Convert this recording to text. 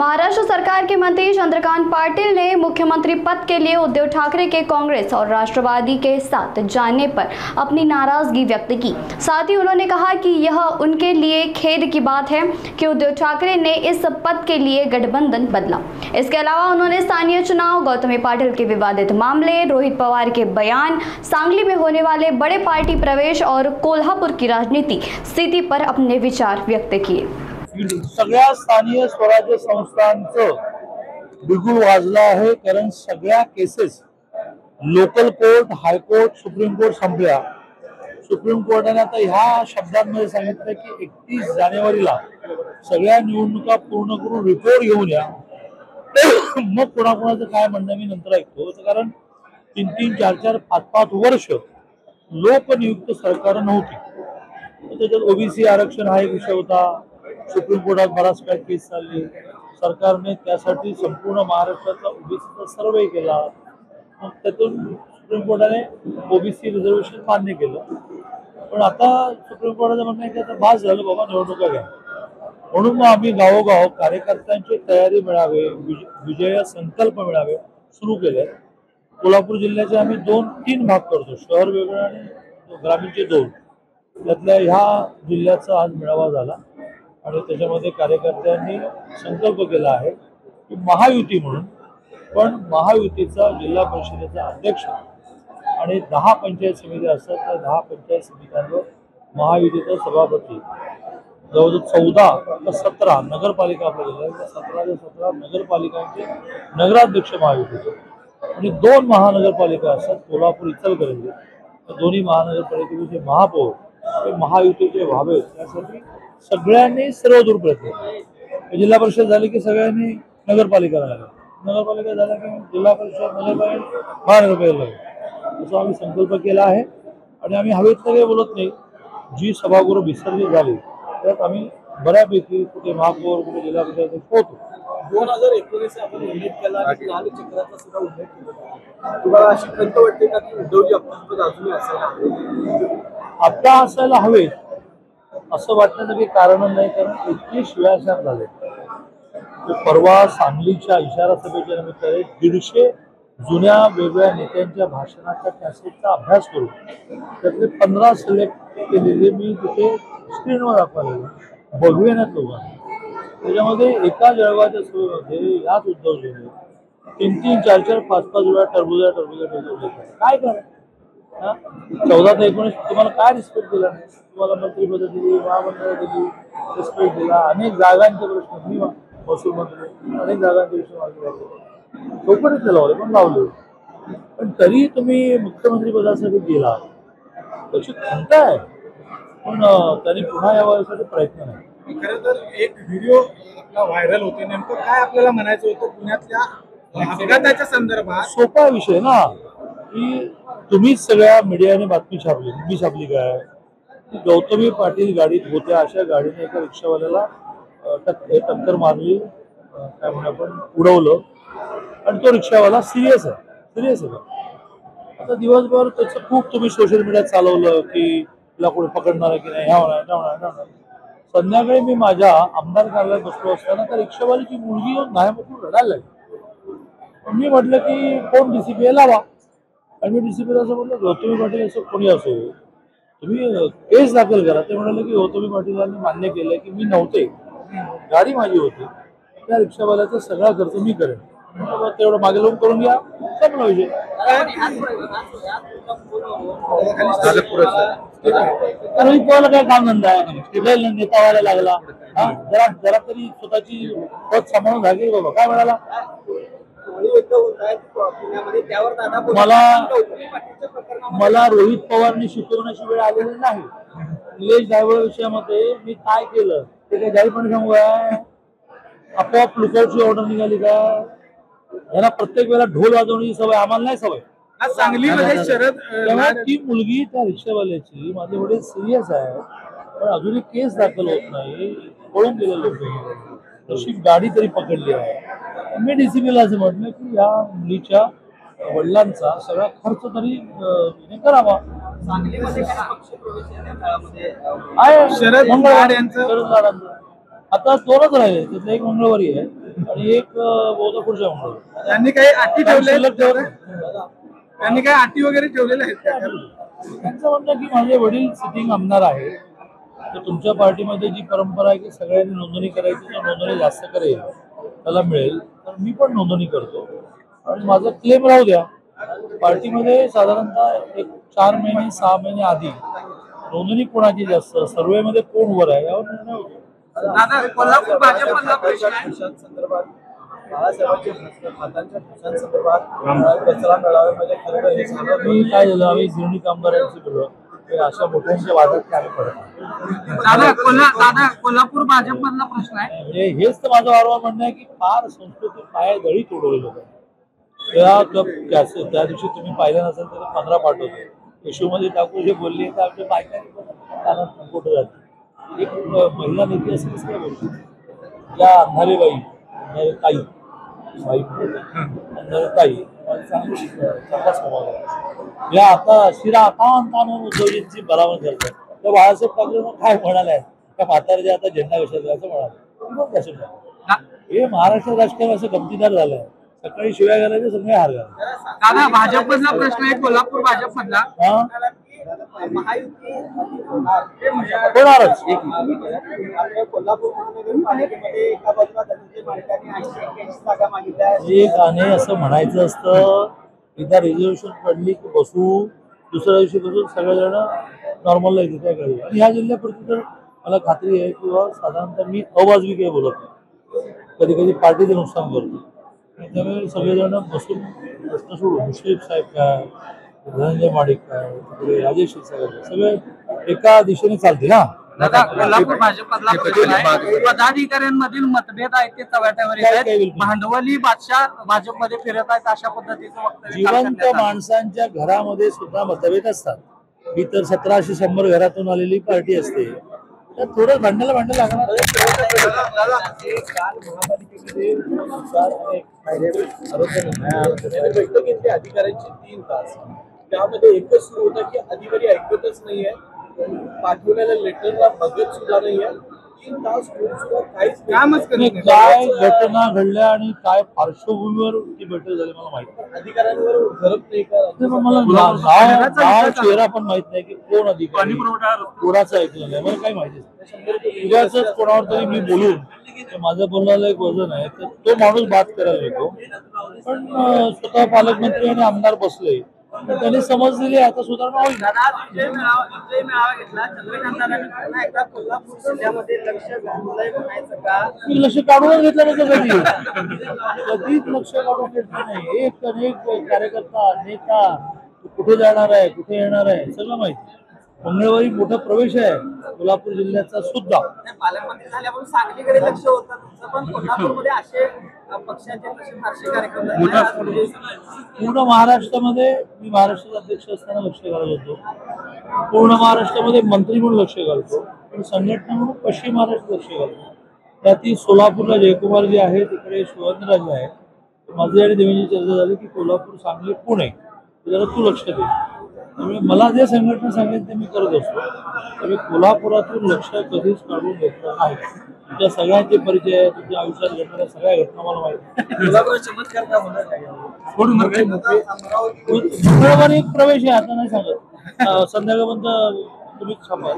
महाराष्ट्र सरकार के मंत्री चंद्रकांत पाटिल ने मुख्यमंत्री पद के लिए उद्धव ठाकरे के कांग्रेस और राष्ट्रवादी के साथ जाने पर अपनी नाराजगी व्यक्त की। साथ ही उन्होंने कहा कि यह उनके लिए खेद की बात है कि उद्धव ठाकरे ने इस पद के लिए गठबंधन बदला। इसके अलावा उन्होंने स्थानीय चुनाव, गौतमी पाटिल के विवादित मामले, रोहित पवार के बयान, सांगली में होने वाले बड़े पार्टी प्रवेश और कोल्हापुर की राजनीति स्थिति पर अपने विचार व्यक्त किए। सगळ्या स्थानीय स्वराज्य संस्थांचं बिगुल वाजलं आहे, कारण सगळ्या cases local court, high court, supreme court संपल्या। सुप्रीम कोर्टाने आता ह्या शब्दांमध्ये सांगितलं की 31 जानेवारीला सगळ्या निवडणुका पूर्ण करून रिपोर्ट घेऊन या, मग कोणाकोणाचं काय म्हणणं मी नंतर ऐकतो। कारण 3-3, 4-4, 5-5 वर्ष लोकनियुक्त सरकार नव्हती। त्याच्यात ओबीसी आरक्षण हा एक विषय होता। सुप्रीम कोर्टात बराच काही केस चालली। सरकारने त्यासाठी संपूर्ण महाराष्ट्राचा ओबीसीचा सर्वे केला, मग त्यातून सुप्रीम कोर्टाने ओबीसी रिझर्वेशन मान्य केलं। पण आता सुप्रीम कोर्टाचं म्हणणं आहे की आता बास झालं बाबा, निवडणुका घ्या। म्हणून मग आम्ही गावोगाव कार्यकर्त्यांची तयारी मिळावे, विजय संकल्प मिळावे सुरू केले। कोल्हापूर जिल्ह्याचे आम्ही 2-3 भाग करतो, शहर वेगळं आणि ग्रामीणचे 2। त्यातल्या ह्या जिल्ह्याचा आज मेळावा झाला आणि त्याच्यामध्ये कार्यकर्त्यांनी संकल्प केला आहे की महायुती म्हणून, पण महायुतीचा जिल्हा परिषदेचा अध्यक्ष आणि 10 पंचायत समिती असतात, त्या 10 पंचायत समित्यांवर महायुतीचा सभापती, जवळजवळ 14 का 17 नगरपालिका आपल्या जिल्ह्यात, 17 ते 17 नगरपालिकांचे नगराध्यक्ष महायुतीचे, आणि 2 महानगरपालिका असतात, कोल्हापूर, इचलकरंजी। दोन्ही महानगरपालिकेचे महापौर हे महायुतीचे व्हावेत यासाठी सगळ्यांनी सर्वदूर प्रयत्न केले। जिल्हा परिषद झाली की सगळ्यांनी नगरपालिका झाल्या, नगरपालिका झाल्या की जिल्हा परिषद, नगरपालिका, महानगरपालिका झाली। असा आम्ही संकल्प केला आहे आणि आम्ही हवेत काही बोलत नाही। जी सभागृह विसर्जित झाली त्यात आम्ही बऱ्यापैकी कुठे महापौर, कुठे जिल्हा परिषद होतो। 2019 आपण उल्लेख केला आणि लाल चक्राचा सुद्धा उल्लेख केला। तुम्हाला अशी खंत वाटते का की उद्धवजी आपण अजूनही असायला आता असायला हवे असं वाटण्याचं काही कारण नाही, कारण 21 शिव्याशाप झाले। परवा सांगलीच्या इशारा सभेच्या निमित्ताने 150 जुन्या वेगवेगळ्या नेत्यांच्या भाषणाच्या कॅसेटचा अभ्यास करून त्यातले 15 सिलेक्ट केलेले मी तिथे स्क्रीनवर दाखवलेले, बघवेनात लोकांना। त्याच्यामध्ये एका जळगावच्या सभेमध्ये याच उद्धवजीने 3-3, 4-4, 5-5 वेळा टरबुजा काय करा। 14 ते 19 तुम्हाला काय रिस्पेक्ट दिला नाही? तुम्हाला मंत्रिपद दिली, महामंडळ दिली, रिस्पेक्ट दिला, अनेक जागांचे प्रश्न, मी महसूल मंत्री अनेक जागांचे विषय मागे चौकटीत लावले, पण लावले। पण तरी तुम्ही मुख्यमंत्री पदासाठी गेला, त्याची खंत आहे, पण त्यांनी पुन्हा यासाठी प्रयत्न नाही। खरं तर एक व्हिडिओ आपला व्हायरल होते, नेमकं काय आपल्याला म्हणायचं होतं पुण्यातल्या अपघाताच्या संदर्भात? सोपा विषय ना, की तुम्हीच सगळ्या मीडियाने बातमी छापली, मी छापली काय? गौतमी पाटील गाडीत होत्या, अशा गाडीने एका रिक्षावाल्याला टक्कर मारली, काय म्हणून आपण उडवलं, आणि तो रिक्षावाला सिरियस आहे का? आता दिवसभर त्याचं खूप तुम्ही सोशल मीडियात चालवलं की तिला कोणी पकडणार आहे की नाही, ह्या होणार। संध्याकाळी मी माझ्या आमदार कार्यालयात बसलो असताना त्या रिक्षावालीची मुलगी येऊन नायमुखून रडायला लागली। मी म्हटलं की कोण डीसीपी लावा, आणि मी डीसीपीला असं म्हटलं गौतमी पाटील असं कोणी असो तुम्ही केस दाखल करा। ते म्हणाले की गौतमी पाटीलांनी मान्य केलंय की मी नव्हते, गाडी माझी होती, त्या रिक्षावाल्याचा सगळा खर्च मी करेन, तेवढं मागे लोक करून घ्या, संपला विषय। रोहित पवारला काय काम धंदा आहे? नेता व्हायला लागला, जरा तरी स्वतःची पद सांभाळून लागेल बाबा। काय म्हणाला? मला रोहित पवारने शिकवण्याची वेळ आलेली नाही। निलेश धायवळ विषयामध्ये मी काय केलं ते काही जाहीरपणे सांगू काय? आपोआप लुकआउटची ऑर्डर निघाली का? यांना प्रत्येक वेळेला ढोल वाजवण्याची सवय, आम्हाला नाही सवय। सांगलीमध्ये शरद ती मुलगी त्या रिक्षावाल्याची, माझे वडील सिरियस आहे, पण अजूनही केस दाखल होत नाही, पळून गेले लोक, तशी गाडी तरी पकडली आहे। मी डीसीपीला असं म्हटलं की या मुलीच्या वडिलांचा सगळा खर्च तरी करावा। शरद मंगळवार यांचं आता 2च राहिले, त्यातलं एक मंगळवारी आहे। आणि एक बहुधा पुढच्या म्हणून त्यांनी काही अटी ठेवल्या शिल्लक ठेवलं. त्यांनी काही अटी वगैरे ठेवलेल्या आहेत का? त्यांचं म्हणणं की माझे वडील सिटिंग आमदार आहे, तर तुमच्या पार्टीमध्ये जी परंपरा आहे की सगळ्यांनी नोंदणी करायची, जो नोंदणी जास्त करेल त्याला मिळेल, तर मी पण नोंदणी करतो आणि माझा क्लेम राहू द्या. पार्टीमध्ये साधारणतः एक 4 महिने 6 महिने आधी नोंदणी कोणाची जास्त, सर्वेमध्ये कोण वर आहे यावर निर्णय होतो. दादा, कोल्हापूर भाजपमधला प्रश्न आहे संदर्भात बाळासाहेबांच्या हातांच्या ठोशांसंदर्भात कचरा मेळाव्यामध्ये खरं हे झालं. मी काय झालं, आम्ही गिरणी कामगारांशी बोललो, अशा मोठ्यांच्या वादात आम्ही पडत दादा, कोल्हापूर भाजपमधला प्रश्न आहे. म्हणजे हेच तर माझं वारंवार म्हणणं आहे की फार संस्कृती पायदळी तोडवलेलं आहे. त्या दिवशी तुम्ही पाहिलं नसेल तर 15 पाठवतो इश्यूमध्ये टाकू जे बोलली तर आमच्या बायकांनी कुठं जाते. एक महिला नेती असेल काय बोलतो, या अंधारेबाई ताई ताई चांगला स्वभाव आहे. या आता शिरा ताणून उद्धवजींची बराबर करतात. तर बाळासाहेब ठाकरे काय म्हणाले, त्या म्हाताऱ्याच्या आता झेंडा कशाचा असं म्हणाले. हे महाराष्ट्र राजकारण असं गमतीदार झालंय. सकाळी शिव्या घालायचे, सगळे हार घालायचे. दादा, भाजपमधला प्रश्न आहे कोल्हापूर भाजपमधला. होणारच. कोल्हापूर महानगरपालिकेमध्ये एका बाजूला धनंजय माडकांनी 80-81 जागा मागितल्या. एक आणि असं म्हणायचं असतं, एकदा रिझर्वेशन पडली की बसू, दुसऱ्या दिवशी बसून सगळेजण नॉर्मलला येते त्या कळली. आणि ह्या जिल्ह्यापुरती तर मला खात्री आहे की साधारणतः मी अवाजवी काही बोलत नाही, कधी कधी पार्टीचं नुकसान करतो. त्यामुळे सगळेजण बसून प्रश्न सोडून मुश्रीफ साहेब काय, धनंजय माडिक काय, तिकडे राजेश सगळे एका दिशेने चालते ना. दादा, कोल्हापूर भाजपमधला प्रश्न आहे. पदाधिकाऱ्यांमधील मतभेद आहेत ते चव्हाट्यावर येत आहेत. भांडवली बादशाह भाजपमध्ये फिरत आहेत अशा पद्धतीचं वक्तव्य जिवंत माणसांच्या घरामध्ये सुद्धा मतभेद असतात. मी तर 1700 घरातून आलेली पार्टी असते, तर थोडं भांडायला लागणार. बैठक घेतली अधिकाऱ्यांची 3 तास, त्यामध्ये एकच सुरू होता की अधिकारी ऐकतच नाहीये, पाठवलेल्या लेटरला बघत सुद्धा नाहीये. 3 तास होऊन सुद्धा काहीच कामच करत नाही. काय घटना घडल्या आणि काय पार्श्वभूमीवर ती बैठक झाली मला माहिती नाही. अधिकाऱ्यांवर झरप नाही का? मला नाव चेहरा पण माहित नाही की कोण अधिकारी कोणाचं ऐकलं नाही, मला काही माहिती नाही. उद्याच कोणावर तरी मी बोलून माझं बोलण्याला एक वजन आहे, तर तो माणूस बात करायला येतो. पण स्वतः पालकमंत्री आणि आमदार बसले, त्यांनी समज दिली, आता सुधारणा होईल. मी लक्ष काढूनच घेतलं नव्हतं, कधीच लक्ष काढून घेतलं नाही. एक अनेक कार्यकर्ता नेता कुठे जाणार आहे, कुठे येणार आहे सगळं माहिती. मंगळवारी मोठा प्रवेश आहे कोल्हापूर जिल्ह्याचा सुद्धा. पालकमंत्री झाल्यापासून सांगलीकडे लक्ष होतं, पण कोल्हापूरमध्ये असे पक्षाचे फारसे कार्यक्रम पूर्ण महाराष्ट्रामध्ये मी महाराष्ट्राचा अध्यक्ष असताना लक्ष घालत होतो. पूर्ण महाराष्ट्रामध्ये मंत्री म्हणून लक्ष घालतो, पण संघटना म्हणून पश्चिम महाराष्ट्र लक्ष घालतो. त्यातील सोलापूरला जयकुमार जे आहे, तिकडे शिवराज आहे. माझी आणि देवेंची चर्चा झाली की कोल्हापूर, सांगली, पुणे जरा तू लक्ष दे. त्यामुळे मला जे संघटना सांगेल ते मी करत असतो. त्यामुळे कोल्हापुरातून लक्ष कधीच काढून घेतलं नाही. तुमच्या सगळ्यांचे परिचय, तुमच्या आयुष्यात घडणाऱ्या सगळ्या घटना मला माहिती. मंगळवारी एक प्रवेश आहे, आता नाही सांगत. संध्याकाळपर्यंत तुम्ही थांबा.